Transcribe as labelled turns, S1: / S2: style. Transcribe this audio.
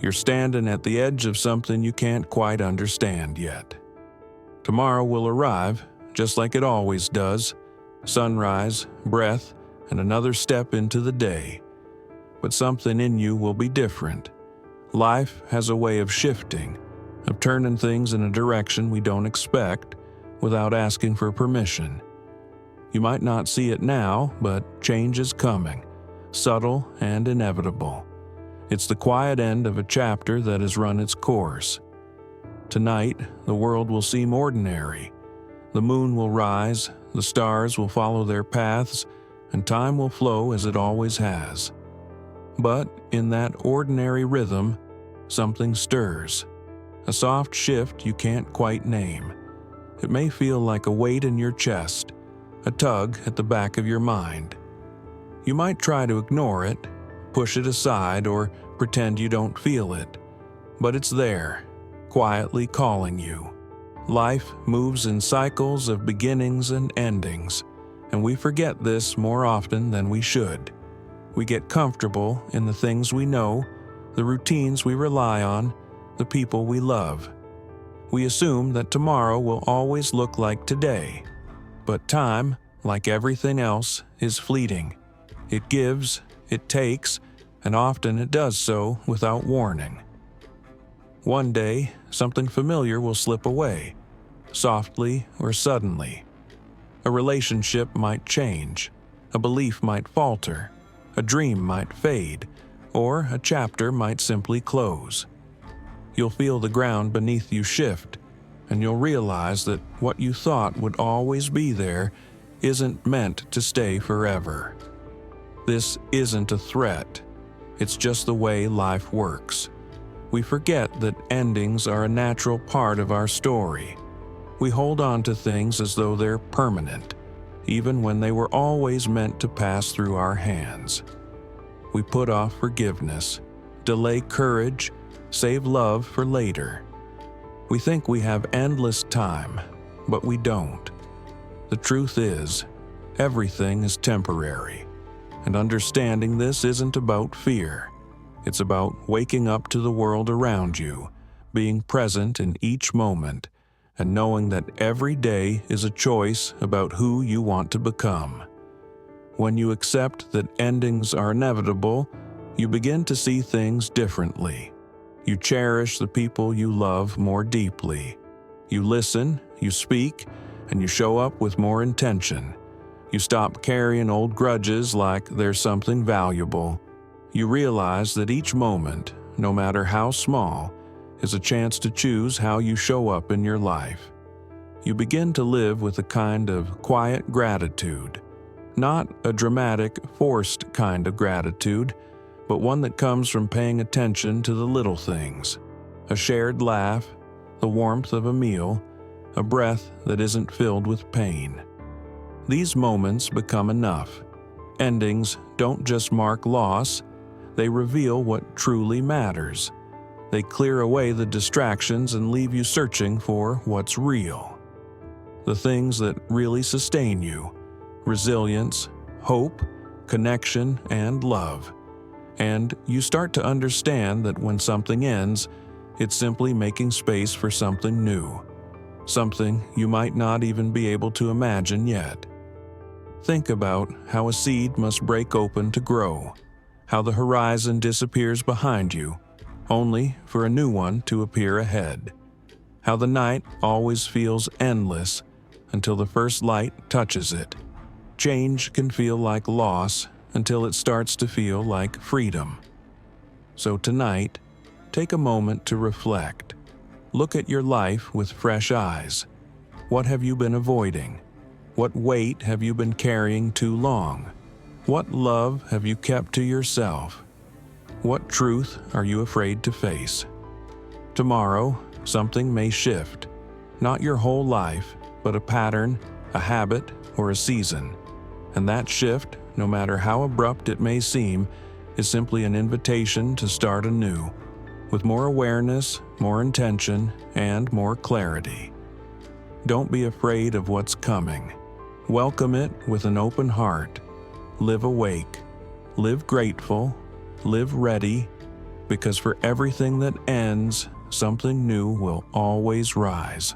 S1: You're standing at the edge of something you can't quite understand yet. Tomorrow will arrive, just like it always does. Sunrise, breath, and another step into the day. But something in you will be different. Life has a way of shifting, of turning things in a direction we don't expect without asking for permission. You might not see it now, but change is coming, subtle and inevitable. It's the quiet end of a chapter that has run its course. Tonight, the world will seem ordinary. The moon will rise, the stars will follow their paths, and time will flow as it always has. But in that ordinary rhythm, something stirs. A soft shift you can't quite name. It may feel like a weight in your chest, a tug at the back of your mind. You might try to ignore it, push it aside, or pretend you don't feel it. But it's there, quietly calling you. Life moves in cycles of beginnings and endings, and we forget this more often than we should. We get comfortable in the things we know, the routines we rely on, the people we love. We assume that tomorrow will always look like today. But time, like everything else, is fleeting. It gives, it takes, and often it does so without warning. One day, something familiar will slip away, softly or suddenly. A relationship might change, a belief might falter, a dream might fade, or a chapter might simply close. You'll feel the ground beneath you shift, and you'll realize that what you thought would always be there isn't meant to stay forever. This isn't a threat. It's just the way life works. We forget that endings are a natural part of our story. We hold on to things as though they're permanent, even when they were always meant to pass through our hands. We put off forgiveness, delay courage, save love for later. We think we have endless time, but we don't. The truth is, everything is temporary. And understanding this isn't about fear. It's about waking up to the world around you, being present in each moment, and knowing that every day is a choice about who you want to become. When you accept that endings are inevitable, you begin to see things differently. You cherish the people you love more deeply. You listen, you speak, and you show up with more intention. You stop carrying old grudges like there's something valuable. You realize that each moment, no matter how small, is a chance to choose how you show up in your life. You begin to live with a kind of quiet gratitude. Not a dramatic, forced kind of gratitude, but one that comes from paying attention to the little things. A shared laugh, the warmth of a meal, a breath that isn't filled with pain. These moments become enough. Endings don't just mark loss, they reveal what truly matters. They clear away the distractions and leave you searching for what's real. The things that really sustain you: resilience, hope, connection, and love. And you start to understand that when something ends, it's simply making space for something new. Something you might not even be able to imagine yet. Think about how a seed must break open to grow, how the horizon disappears behind you, only for a new one to appear ahead, how the night always feels endless until the first light touches it. Change can feel like loss until it starts to feel like freedom. So tonight, take a moment to reflect. Look at your life with fresh eyes. What have you been avoiding? What weight have you been carrying too long? What love have you kept to yourself? What truth are you afraid to face? Tomorrow, something may shift. Not your whole life, but a pattern, a habit, or a season. And that shift, no matter how abrupt it may seem, is simply an invitation to start anew, with more awareness, more intention, and more clarity. Don't be afraid of what's coming. Welcome it with an open heart. Live awake. Live grateful. Live ready. because for everything that ends, something new will always rise.